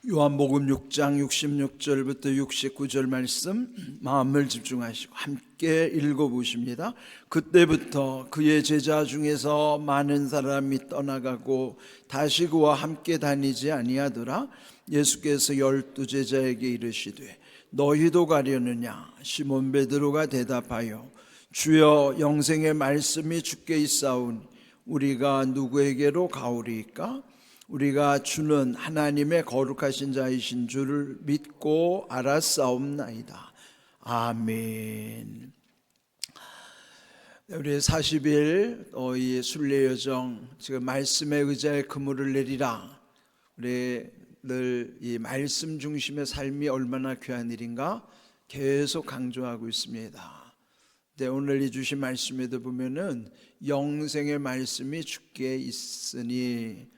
요한복음 6장 66절부터 69절 말씀 마음을 집중하시고 함께 읽어보십니다. 그때부터 그의 제자 중에서 많은 사람이 떠나가고 다시 그와 함께 다니지 아니하더라. 예수께서 12 제자에게 이르시되 너희도 가려느냐? 시몬 베드로가 대답하여 주여 영생의 말씀이 주께 있사오니 우리가 누구에게로 가오리이까? 우리가 주는 하나님의 거룩하신 자이신 줄을 믿고 알았사옵나이다. 아멘. 우리 40일 이 순례 여정, 지금 말씀에 의지하여 그물을 내리라. 우리 늘 이 말씀 중심의 삶이 얼마나 귀한 일인가 계속 강조하고 있습니다. 네, 오늘 이 주신 말씀에도 보면은 영생의 말씀이 주께 있으니,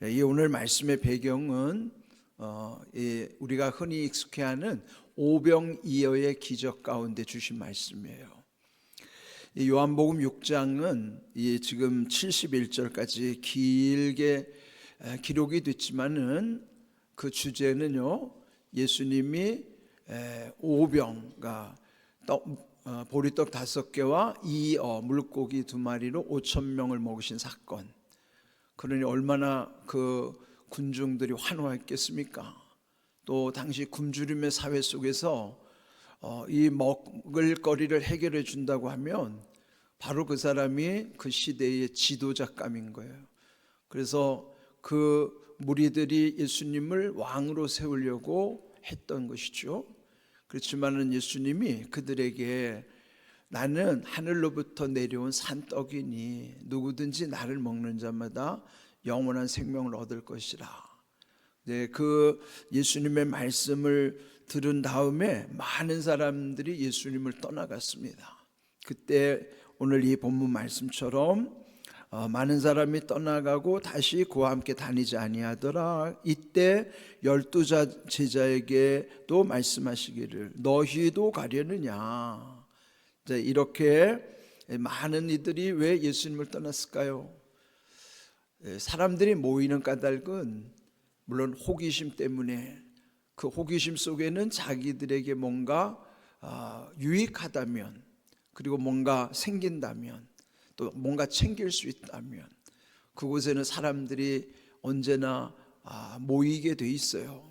이 오늘 말씀의 배경은 우리가 흔히 익숙해하는 오병이어의 기적 가운데 주신 말씀이에요. 이 요한복음 6장은 지금 71절까지 길게 기록이 됐지만은 그 주제는요, 예수님이 오병, 보리떡 5개와 2어 물고기 2마리로 5,000명을 먹으신 사건. 그러니 얼마나 그 군중들이 환호했겠습니까? 또 당시 굶주림의 사회 속에서 이 먹을 거리를 해결해 준다고 하면 바로 그 사람이 그 시대의 지도자감인 거예요. 그래서 그 무리들이 예수님을 왕으로 세우려고 했던 것이죠. 그렇지만은 예수님이 그들에게 나는 하늘로부터 내려온 산떡이니 누구든지 나를 먹는 자마다 영원한 생명을 얻을 것이라. 네, 그 예수님의 말씀을 들은 다음에 많은 사람들이 예수님을 떠나갔습니다. 그때 오늘 이 본문 말씀처럼 많은 사람이 떠나가고 다시 그와 함께 다니지 아니하더라. 이때 12 제자에게 또 말씀하시기를 너희도 가려느냐. 이렇게 많은 이들이 왜 예수님을 떠났을까요? 사람들이 모이는 까닭은 물론 호기심 때문에, 그 호기심 속에는 자기들에게 뭔가 유익하다면, 그리고 뭔가 생긴다면, 또 뭔가 챙길 수 있다면 그곳에는 사람들이 언제나 모이게 돼 있어요.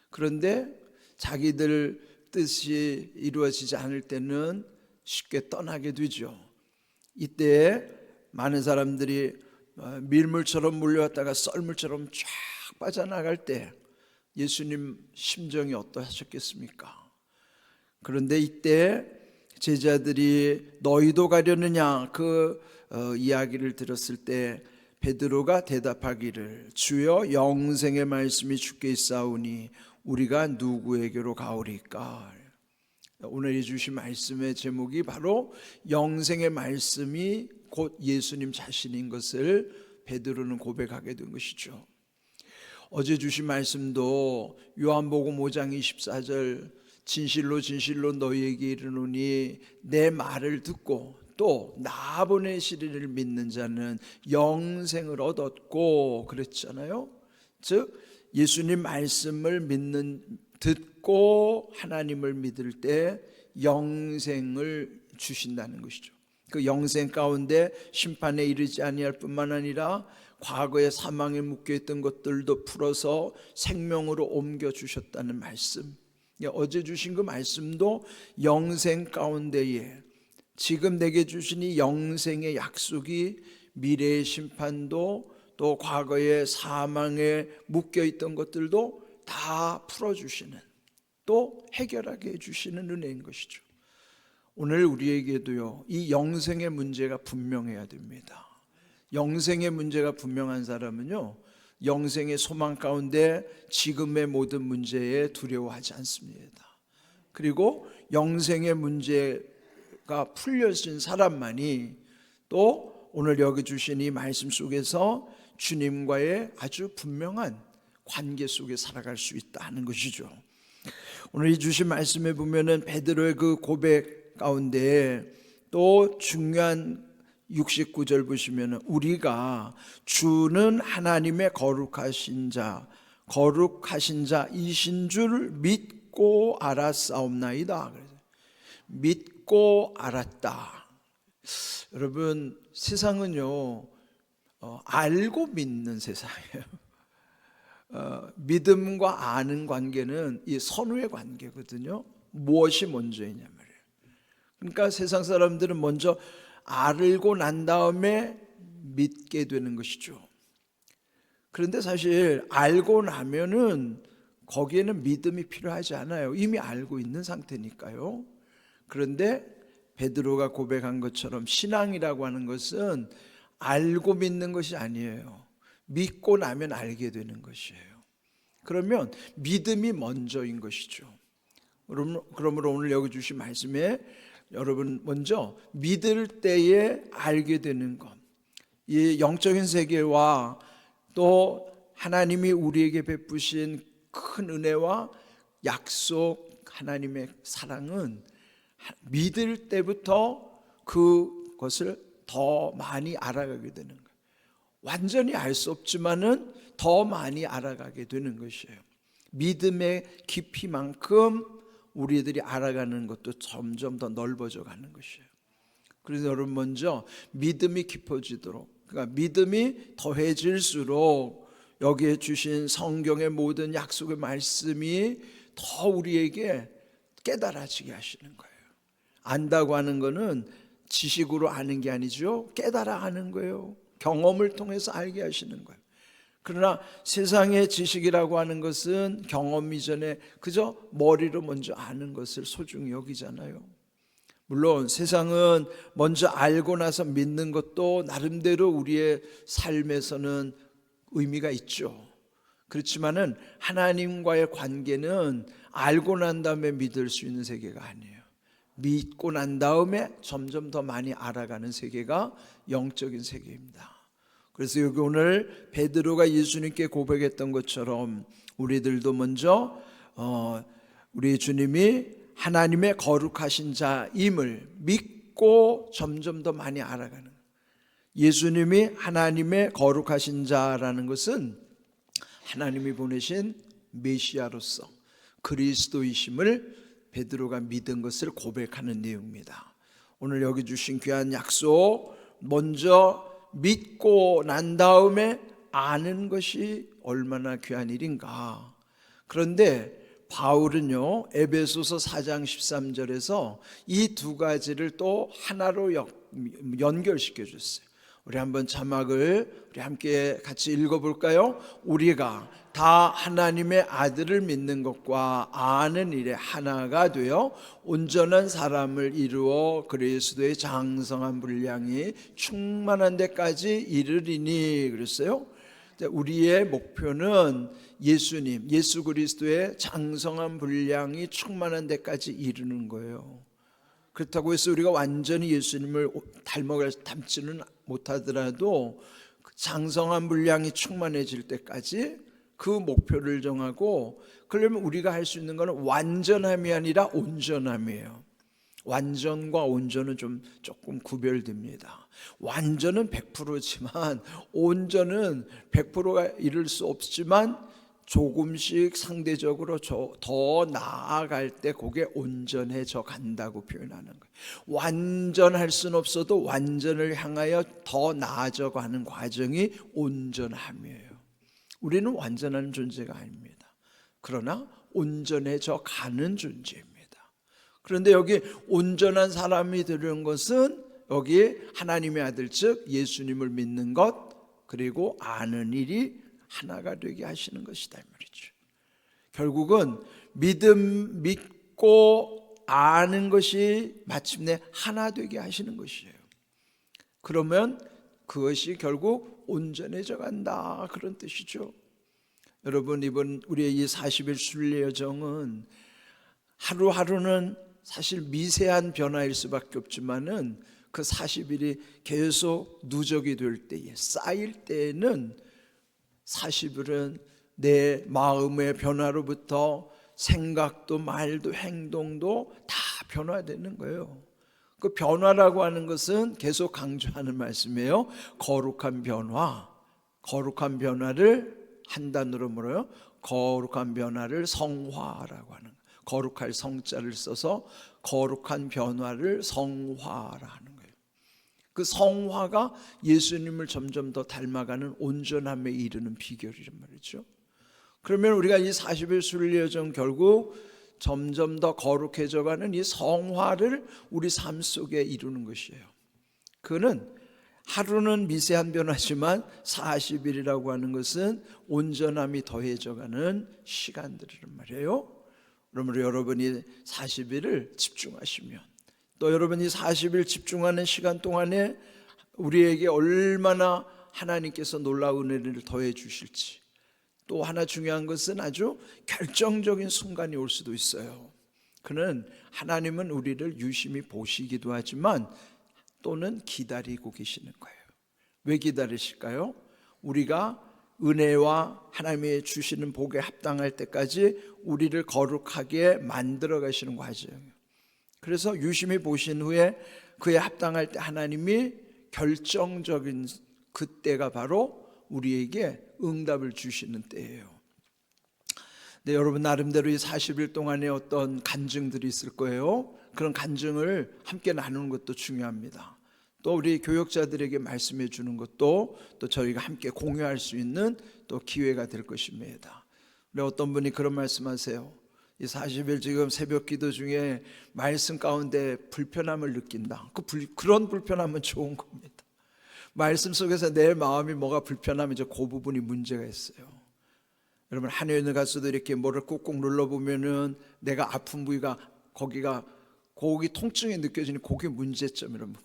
그런데 자기들 뜻이 이루어지지 않을 때는 쉽게 떠나게 되죠. 이때 많은 사람들이 밀물처럼 몰려왔다가 썰물처럼 쫙 빠져나갈 때 예수님 심정이 어떠하셨겠습니까? 그런데 이때 제자들이 너희도 가려느냐 그 이야기를 들었을 때 베드로가 대답하기를 주여 영생의 말씀이 주께 있사오니 우리가 누구에게로 가오리까? 오늘 주신 말씀의 제목이 바로 영생의 말씀이 곧 예수님 자신인 것을 베드로는 고백하게 된 것이죠. 어제 주신 말씀도 요한복음 5장 24절 진실로 진실로 너희에게 이르노니 내 말을 듣고 또 나 보내시리를 믿는 자는 영생을 얻었고 그랬잖아요. 즉 예수님 말씀을 듣고 하나님을 믿을 때 영생을 주신다는 것이죠. 그 영생 가운데 심판에 이르지 아니할 뿐만 아니라 과거의 사망에 묶여있던 것들도 풀어서 생명으로 옮겨주셨다는 말씀. 어제 주신 그 말씀도 영생 가운데에 지금 내게 주신 이 영생의 약속이 미래의 심판도 또 과거의 사망에 묶여있던 것들도 다 풀어주시는, 또 해결하게 해주시는 은혜인 것이죠. 오늘 우리에게도요, 이 영생의 문제가 분명해야 됩니다. 영생의 문제가 분명한 사람은요, 영생의 소망 가운데 지금의 모든 문제에 두려워하지 않습니다. 그리고 영생의 문제가 풀려진 사람만이 또 오늘 여기 주신 이 말씀 속에서 주님과의 아주 분명한 관계 속에 살아갈 수 있다는 것이죠. 오늘 이 주신 말씀에 보면은 베드로의 그 고백 가운데 또 중요한 69절 보시면 우리가 주는 하나님의 거룩하신 자 거룩하신 자이신 줄 믿고 알았사옵나이다. 믿고 알았다. 여러분, 세상은요 알고 믿는 세상이에요. 믿음과 아는 관계는 이 선후의 관계거든요. 무엇이 먼저이냐 말이에요. 그러니까 세상 사람들은 먼저 알고 난 다음에 믿게 되는 것이죠. 그런데 사실 알고 나면은 거기에는 믿음이 필요하지 않아요. 이미 알고 있는 상태니까요. 그런데 베드로가 고백한 것처럼 신앙이라고 하는 것은 알고 믿는 것이 아니에요. 믿고 나면 알게 되는 것이에요. 그러면 믿음이 먼저인 것이죠. 그러므로 오늘 여기 주신 말씀에 여러분 먼저 믿을 때에 알게 되는 것, 이 영적인 세계와 또 하나님이 우리에게 베푸신 큰 은혜와 약속, 하나님의 사랑은 믿을 때부터 그것을 더 많이 알아가게 되는 거예요. 완전히 알 수 없지만은 더 많이 알아가게 되는 것이에요. 믿음의 깊이만큼 우리들이 알아가는 것도 점점 더 넓어져 가는 것이에요. 그래서 여러분 먼저 믿음이 깊어지도록, 그러니까 믿음이 더해질수록 여기에 주신 성경의 모든 약속의 말씀이 더 우리에게 깨달아지게 하시는 거예요. 안다고 하는 것은 지식으로 아는 게 아니죠. 깨달아 아는 거예요. 경험을 통해서 알게 하시는 거예요. 그러나 세상의 지식이라고 하는 것은 경험 이전에 그저 머리로 먼저 아는 것을 소중히 여기잖아요. 물론 세상은 먼저 알고 나서 믿는 것도 나름대로 우리의 삶에서는 의미가 있죠. 그렇지만은 하나님과의 관계는 알고 난 다음에 믿을 수 있는 세계가 아니에요. 믿고 난 다음에 점점 더 많이 알아가는 세계가 영적인 세계입니다. 그래서 여기 오늘 베드로가 예수님께 고백했던 것처럼 우리들도 먼저 우리 주님이 하나님의 거룩하신 자임을 믿고 점점 더 많이 알아가는 거예요. 예수님이 하나님의 거룩하신 자라는 것은 하나님이 보내신 메시아로서 그리스도이심을 베드로가 믿은 것을 고백하는 내용입니다. 오늘 여기 주신 귀한 약속, 먼저 믿고 난 다음에 아는 것이 얼마나 귀한 일인가. 그런데 바울은요 에베소서 4장 13절에서 이 두 가지를 또 하나로 연결시켜 줬어요. 우리 한번 자막을 우리 함께 같이 읽어볼까요? 우리가 다 하나님의 아들을 믿는 것과 아는 일에 하나가 되어 온전한 사람을 이루어 그리스도의 장성한 분량이 충만한 데까지 이르리니 그랬어요. 우리의 목표는 예수님, 예수 그리스도의 장성한 분량이 충만한 데까지 이르는 거예요. 그렇다고 해서 우리가 완전히 예수님을 닮지는 못하더라도 장성한 분량이 충만해질 때까지 그 목표를 정하고, 그러면 우리가 할 수 있는 것은 완전함이 아니라 온전함이에요. 완전과 온전은 조금 구별됩니다. 완전은 100%지만 온전은 100%가 이룰 수 없지만 조금씩 상대적으로 더 나아갈 때 그게 온전해져 간다고 표현하는 거예요. 완전할 수는 없어도 완전을 향하여 더 나아져 가는 과정이 온전함이에요. 우리는 완전한 존재가 아닙니다. 그러나 온전해져 가는 존재입니다. 그런데 여기 온전한 사람이 되는 것은 여기 하나님의 아들 즉 예수님을 믿는 것, 그리고 아는 일이 하나가 되게 하시는 것이다 이 말이죠. 결국은 믿고 아는 것이 마침내 하나 되게 하시는 것이에요. 그러면 그것이 결국 온전해져 간다, 그런 뜻이죠. 여러분, 이번 우리의 이 40일 순례 여정은 하루하루는 사실 미세한 변화일 수밖에 없지만은 그 40일이 계속 누적이 될 때에, 쌓일 때에는 40일은 내 마음의 변화로부터 생각도 말도 행동도 다 변화되는 거예요. 그 변화라고 하는 것은 계속 강조하는 말씀이에요. 거룩한 변화, 거룩한 변화를 한 단어로 뭐래요? 거룩한 변화를 성화라고 하는 거예요. 거룩할 성자를 써서 거룩한 변화를 성화라 하는 거예요. 그 성화가 예수님을 점점 더 닮아가는 온전함에 이르는 비결이란 말이죠. 그러면 우리가 이 40일 순례여정 결국 점점 더 거룩해져가는 이 성화를 우리 삶 속에 이루는 것이에요. 그는 하루는 미세한 변화지만 40일이라고 하는 것은 온전함이 더해져가는 시간들이란 말이에요. 그러므로 여러분이 40일을 집중하시면, 또 여러분이 40일 집중하는 시간 동안에 우리에게 얼마나 하나님께서 놀라운 은혜를 더해 주실지, 또 하나 중요한 것은 아주 결정적인 순간이 올 수도 있어요. 그는 하나님은 우리를 유심히 보시기도 하지만 또는 기다리고 계시는 거예요. 왜 기다리실까요? 우리가 은혜와 하나님이 주시는 복에 합당할 때까지 우리를 거룩하게 만들어 가시는 과정이에요. 그래서 유심히 보신 후에 그에 합당할 때 하나님이 결정적인 그때가 바로 우리에게 응답을 주시는 때예요. 네, 여러분 나름대로 이 40일 동안에 어떤 간증들이 있을 거예요. 그런 간증을 함께 나누는 것도 중요합니다. 또 우리 교역자들에게 말씀해 주는 것도 또 저희가 함께 공유할 수 있는 또 기회가 될 것입니다. 우리 어떤 분이 그런 말씀하세요. 이 40일 지금 새벽 기도 중에 말씀 가운데 불편함을 느낀다. 그런 불편함은 좋은 겁니다. 말씀 속에서 내 마음이 뭐가 불편하면 그 부분이 문제가 있어요. 여러분 한의원에 가서도 이렇게 뭐를 꾹꾹 눌러보면은 내가 아픈 부위가 거기 통증이 느껴지니 그게 문제점이라면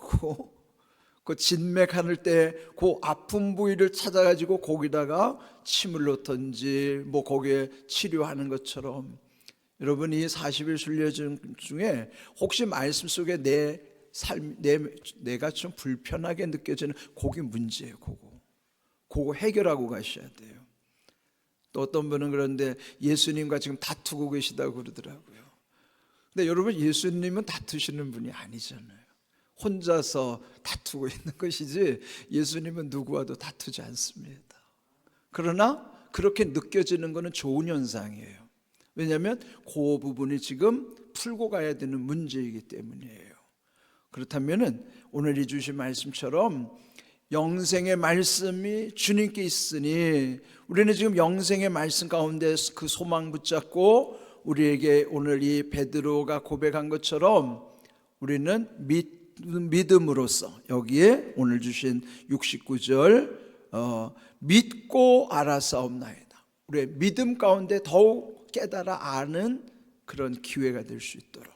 그 진맥 하늘 때 그 아픈 부위를 찾아가지고 거기다가 침을 넣던지 뭐 거기에 치료하는 것처럼 여러분 이 40일 순례 중에 혹시 말씀 속에 내가 좀 불편하게 느껴지는 그게 문제예요. 그거 해결하고 가셔야 돼요. 또 어떤 분은 그런데 예수님과 지금 다투고 계시다고 그러더라고요. 근데 여러분 예수님은 다투시는 분이 아니잖아요. 혼자서 다투고 있는 것이지 예수님은 누구와도 다투지 않습니다. 그러나 그렇게 느껴지는 것은 좋은 현상이에요. 왜냐하면 그 부분이 지금 풀고 가야 되는 문제이기 때문이에요. 그렇다면 오늘 주신 말씀처럼 영생의 말씀이 주님께 있으니 우리는 지금 영생의 말씀 가운데 그 소망 붙잡고 우리에게 오늘 이 베드로가 고백한 것처럼 우리는 믿음으로써 여기에 오늘 주신 69절 믿고 알아사옵나이다. 우리의 믿음 가운데 더욱 깨달아 아는 그런 기회가 될 수 있도록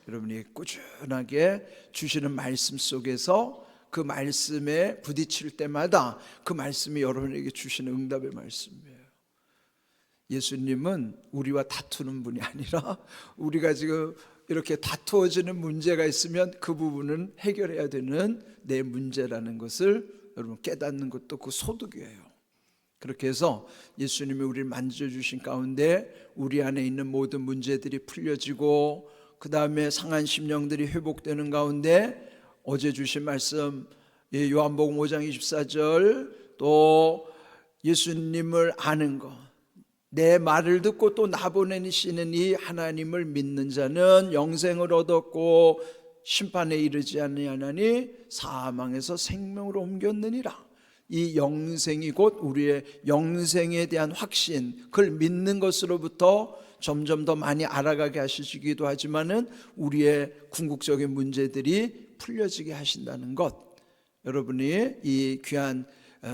여러분이 꾸준하게 주시는 말씀 속에서 그 말씀에 부딪힐 때마다 그 말씀이 여러분에게 주시는 응답의 말씀이에요. 예수님은 우리와 다투는 분이 아니라 우리가 지금 이렇게 다투어지는 문제가 있으면 그 부분은 해결해야 되는 내 문제라는 것을 여러분 깨닫는 것도 그 소득이에요. 그렇게 해서 예수님이 우리를 만져주신 가운데 우리 안에 있는 모든 문제들이 풀려지고 그 다음에 상한 심령들이 회복되는 가운데 어제 주신 말씀 요한복음 5장 24절 또 예수님을 아는 것 내 말을 듣고 또 나보내시는 이 하나님을 믿는 자는 영생을 얻었고 심판에 이르지 아니하나니 사망에서 생명으로 옮겼느니라. 이 영생이 곧 우리의 영생에 대한 확신 그걸 믿는 것으로부터 점점 더 많이 알아가게 하시기도 하지만은 우리의 궁극적인 문제들이 풀려지게 하신다는 것 여러분이 이 귀한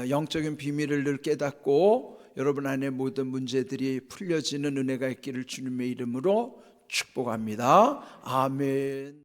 영적인 비밀을 늘 깨닫고 여러분 안에 모든 문제들이 풀려지는 은혜가 있기를 주님의 이름으로 축복합니다. 아멘.